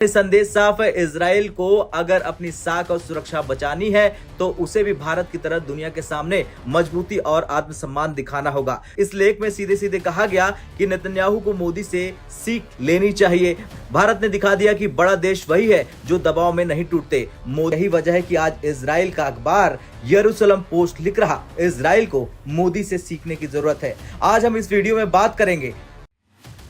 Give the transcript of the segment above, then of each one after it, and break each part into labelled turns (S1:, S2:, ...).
S1: संदेश साफ है, इजराइल को अगर अपनी साख और सुरक्षा बचानी है तो उसे भी भारत की तरह दुनिया के सामने मजबूती और आत्मसम्मान दिखाना होगा। इस लेख में सीधे सीधे कहा गया कि नेतन्याहू को मोदी से सीख लेनी चाहिए। भारत ने दिखा दिया कि बड़ा देश वही है जो दबाव में नहीं टूटते। यही वजह है कि आज इजराइल का अखबार यरूशलेम पोस्ट लिख रहा, इजराइल को मोदी से सीखने की जरूरत है। आज हम इस वीडियो में बात करेंगे।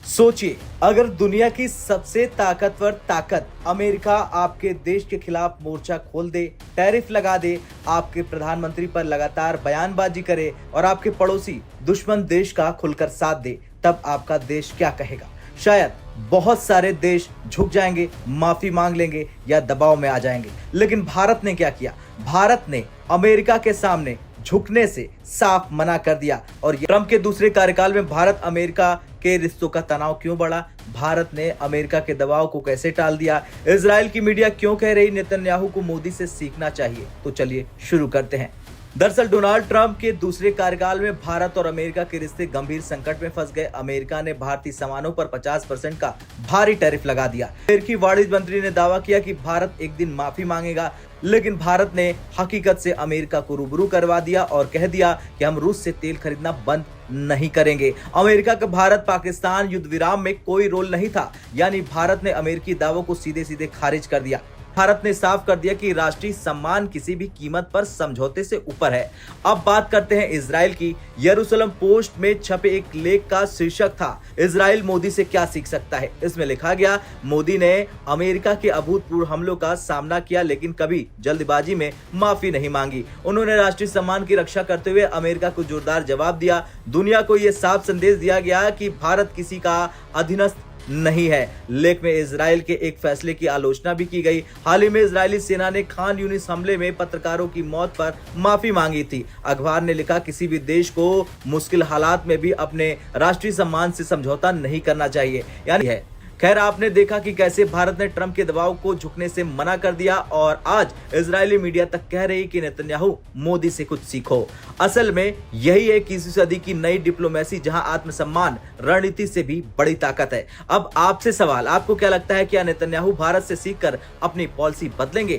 S1: सोचिए, अगर दुनिया की सबसे ताकतवर ताकत अमेरिका आपके देश के खिलाफ मोर्चा खोल दे, टैरिफ लगा दे, आपके प्रधानमंत्री पर लगातार बयानबाजी करे और आपके पड़ोसी दुश्मन देश का खुलकर साथ दे, तब आपका देश क्या कहेगा? शायद बहुत सारे देश झुक जाएंगे, माफी मांग लेंगे या दबाव में आ जाएंगे। लेकिन भारत ने क्या किया? भारत ने अमेरिका के सामने झुकने से साफ मना कर दिया। और ट्रंप के दूसरे कार्यकाल में भारत अमेरिका के रिश्तों का तनाव क्यों बढ़ा? भारत ने अमेरिका के दबाव को कैसे टाल दिया? इजराइल की मीडिया क्यों कह रही नेतन्याहू को मोदी से सीखना चाहिए? तो चलिए शुरू करते हैं। दरअसल डोनाल्ड ट्रंप के दूसरे कार्यकाल में भारत और अमेरिका के रिश्ते गंभीर संकट में फंस गए। अमेरिका ने भारतीय सामानों पर 50% का भारी टैरिफ लगा दिया। अमेरिकी वाणिज्य मंत्री ने दावा किया कि भारत एक दिन माफी मांगेगा, लेकिन भारत ने हकीकत से अमेरिका को रूबरू करवा दिया और कह दिया कि हम रूस से तेल खरीदना बंद नहीं करेंगे। अमेरिका का भारत पाकिस्तान युद्ध विराम में कोई रोल नहीं था, यानी भारत ने अमेरिकी दावों को सीधे सीधे खारिज कर दिया। भारत ने साफ कर दिया कि राष्ट्रीय सम्मान किसी भी कीमत पर समझौते से ऊपर है। अब बात करते हैं इजराइल की। यरूशलेम पोस्ट में छपे एक लेख का शीर्षक था, इजराइल मोदी से क्या सीख सकता है। इसमें लिखा गया, मोदी ने अमेरिका के अभूतपूर्व हमलों का सामना किया, लेकिन कभी जल्दबाजी में माफी नहीं मांगी। उन्होंने राष्ट्रीय सम्मान की रक्षा करते हुए अमेरिका को जोरदार जवाब दिया। दुनिया को यह साफ संदेश दिया गया कि भारत किसी का अधीनस्थ नहीं है। लेख में इजराइल के एक फैसले की आलोचना भी की गई। हाल ही में इजरायली सेना ने खान यूनिस हमले में पत्रकारों की मौत पर माफी मांगी थी। अखबार ने लिखा, किसी भी देश को मुश्किल हालात में भी अपने राष्ट्रीय सम्मान से समझौता नहीं करना चाहिए, यानी है। खैर, आपने देखा कि कैसे भारत ने ट्रंप के दबाव को झुकने से मना कर दिया और आज इजरायली मीडिया तक कह रही कि नेतन्याहू मोदी से कुछ सीखो। असल में यही है 21वीं सदी की नई डिप्लोमेसी, जहां आत्मसम्मान रणनीति से भी बड़ी ताकत है। अब आपसे सवाल, आपको क्या लगता है, क्या नेतन्याहू भारत से सीखकर अपनी पॉलिसी बदलेंगे?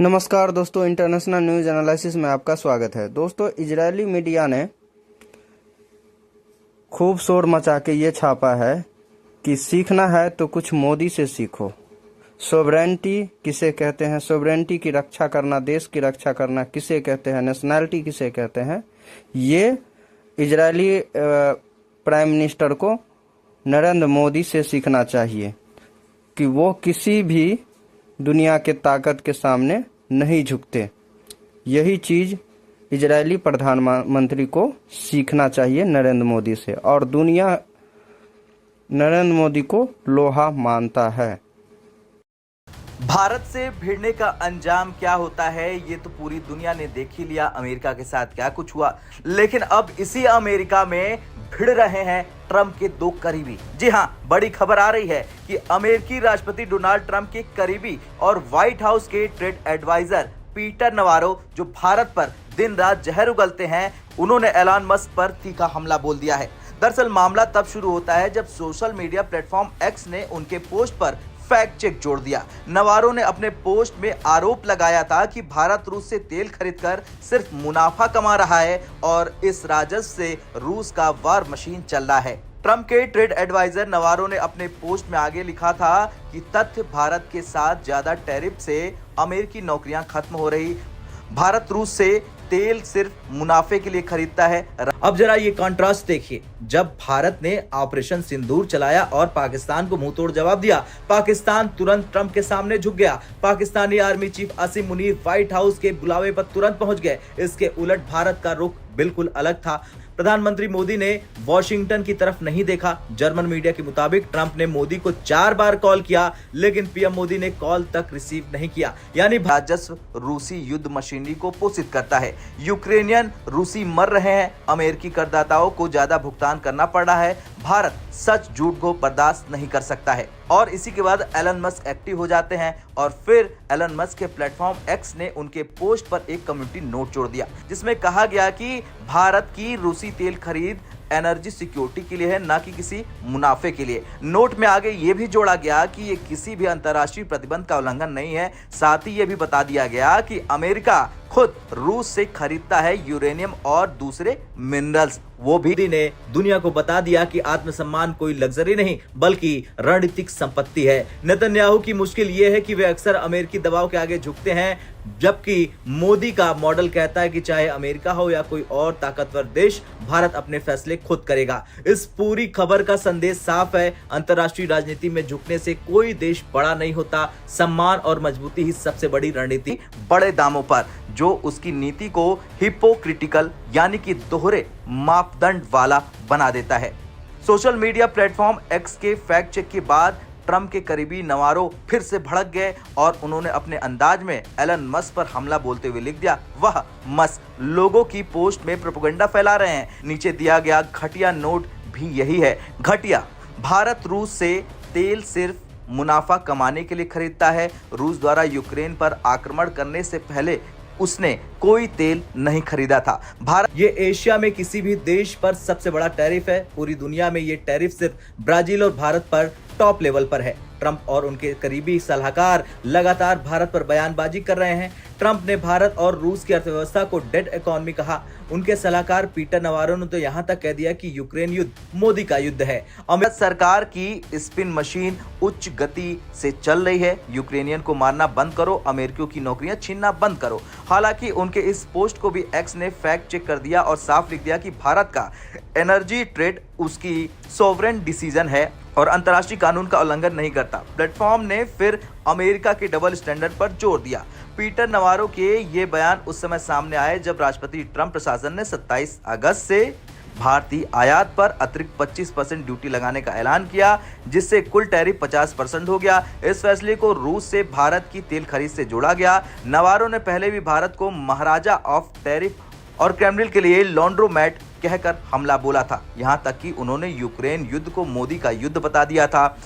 S2: नमस्कार दोस्तों, इंटरनेशनल न्यूज एनालिसिस में आपका स्वागत है। दोस्तों, इजरायली मीडिया ने खूब शोर मचा के ये छापा है कि सीखना है तो कुछ मोदी से सीखो। सोवरेनिटी किसे कहते हैं? सोवरेनिटी की रक्षा करना, देश की रक्षा करना किसे कहते हैं? नेशनैलिटी किसे कहते हैं? ये इजरायली प्राइम मिनिस्टर को नरेंद्र मोदी से सीखना चाहिए कि वो किसी भी दुनिया के ताकत के सामने नहीं झुकते। यही चीज इजरायली प्रधानमंत्री को सीखना चाहिए नरेंद्र मोदी से, और दुनिया नरेंद्र मोदी को लोहा मानता है।
S1: भारत से भिड़ने का अंजाम क्या होता है, ये तो पूरी दुनिया ने देख ही लिया। अमेरिका के साथ क्या कुछ हुआ, लेकिन अब इसी अमेरिका में भिड़ रहे हैं ट्रंप के दो करीबी। जी हां, बड़ी खबर आ रही है कि अमेरिकी राष्ट्रपति डोनाल्ड ट्रंप के करीबी और व्हाइट हाउस के ट्रेड एडवाइजर पीटर नवारो, जो भारत पर दिन रात जहर उगलते हैं, उन्होंने एलन मस्क पर तीखा हमला बोल दिया है। दरअसल मामला तब शुरू होता है जब सोशल मीडिया प्लेटफॉर्म एक्स ने उनके पोस्ट पर फैक्ट चेक जोड़ दिया। नवारो ने अपने पोस्ट में आरोप लगाया था कि भारत रूस से तेल खरीदकर सिर्फ मुनाफा कमा रहा है और इस राजस्व से रूस का वार मशीन चल रहा है। ट्रंप के ट्रेड एडवाइजर नवारो ने अपने पोस्ट में आगे लिखा था कि तथ्य भारत के साथ ज्यादा टैरिफ से अमेरिकी नौकरियां खत्म हो रही, भारत रूस से तेल सिर्फ मुनाफे के लिए खरीदता है। अब जरा ये कंट्रास्ट देखिए, जब भारत ने ऑपरेशन सिंदूर चलाया और पाकिस्तान को मुंहतोड़ जवाब दिया, पाकिस्तान तुरंत ट्रंप के सामने झुक गया। पाकिस्तानी आर्मी चीफ असीम मुनीर व्हाइट हाउस के बुलावे पर तुरंत पहुंच गए। इसके उलट भारत का रुख बिल्कुल अलग था। प्रधानमंत्री मोदी ने वॉशिंगटन की तरफ नहीं देखा। जर्मन मीडिया के मुताबिक ट्रंप ने मोदी को 4 बार कॉल किया, लेकिन पीएम मोदी ने कॉल तक रिसीव नहीं किया। यानी राजस्व रूसी युद्ध मशीनरी को पोषित करता है। यूक्रेनियन रूसी मर रहे हैं, अमेरिकी करदाताओं को ज्यादा भुगतान करना पड़ रहा है। भारत सच झूठ को बर्दाश्त नहीं कर सकता है। और इसी के बाद एलन मस्क एक्टिव हो जाते हैं और फिर एलन मस्क के प्लेटफॉर्म एक्स ने उनके पोस्ट पर एक कम्युनिटी नोट जोड़ दिया, जिसमें कहा गया कि भारत की रूसी तेल खरीद एनर्जी सिक्योरिटी के लिए है, ना कि किसी मुनाफे के लिए। नोट में आगे ये भी जोड़ा गया कि ये किसी भी अंतर्राष्ट्रीय प्रतिबंध का उल्लंघन नहीं है। साथ ही ये भी बता दिया गया कि अमेरिका खुद रूस से खरीदता है यूरेनियम और दूसरे मिनरल्स। वो भी ने दुनिया को बता दिया कि आत्मसम्मान कोई लग्जरी नहीं बल्कि रणनीतिक संपत्ति है। नेतन्याहू की मुश्किल ये है कि वे अक्सर अमेरिकी दबाव के आगे झुकते हैं, जबकि मोदी का मॉडल कहता है कि चाहे अमेरिका हो या कोई और ताकतवर देश, भारत अपने फैसले खुद करेगा। इस पूरी खबर का संदेश साफ है, अंतर्राष्ट्रीय राजनीति में झुकने से कोई देश बड़ा नहीं होता। सम्मान और मजबूती ही सबसे बड़ी रणनीति, बड़े दामों पर, जो उसकी नीति को हिपोक्रिटिकल यानी कि दोहरे मापदंड वाला बना देता है। सोशल मीडिया प्लेटफॉर्म एक्स के फैक्ट चेक के बाद ट्रंप के करीबी नवारो फिर से भड़क गए और उन्होंने अपने अंदाज में एलन मस्क पर हमला बोलते हुए लिख दिया, वह मस्क लोगों की पोस्ट में प्रोपेगेंडा फैला रहे हैं। नीचे दिया गया घटिया नोट भी यही है। घटिया, भारत रूस से तेल सिर्फ मुनाफा कमाने के लिए खरीदता है। रूस द्वारा यूक्रेन पर आक्रमण करने से पहले उसने कोई तेल नहीं खरीदा था। भारत ये एशिया में किसी भी देश पर सबसे बड़ा टैरिफ है। पूरी दुनिया में ये टैरिफ सिर्फ ब्राजील और भारत पर टॉप लेवल पर है। ट्रंप और उनके करीबी सलाहकार लगातार भारत पर बयानबाजी कर रहे हैं। ट्रंप ने भारत और रूस की अर्थव्यवस्था को डेड इकोनॉमी कहा। उनके सलाहकार पीटर नवारो ने तो यहां तक कह दिया कि यूक्रेन युद्ध मोदी का युद्ध है। अमेरिका सरकार की स्पिन मशीन उच्च गति से चल रही है। यूक्रेनियन को मारना बंद करो, अमेरिकियों की नौकरियां छीनना बंद करो। हालांकि उनके इस पोस्ट को भी एक्स ने फैक्ट चेक कर दिया और साफ लिख दिया कि भारत का एनर्जी ट्रेड उसकी सोवरेन डिसीजन है और अंतर्राष्ट्रीय कानून का उल्लंघन नहीं करता। प्लेटफॉर्म ने फिर अमेरिका के डबल स्टैंडर्ड पर जोर दिया। पीटर नवारो के ये बयान उस समय सामने आए जब राष्ट्रपति ट्रंप प्रशासन ने 27 अगस्त से भारतीय आयात पर अतिरिक्त 25% ड्यूटी लगाने का ऐलान किया, जिससे कुल टैरिफ 50% हो गया। इस फैसले को रूस से भारत की तेल खरीद से जोड़ा गया। नवारो ने पहले भी भारत को महाराजा ऑफ टैरिफ और क्रेमलिन के लिए लॉन्ड्रोमैट कहकर हमला बोला था। यहां तक कि उन्होंने यूक्रेन युद्ध को मोदी का युद्ध बता दिया था।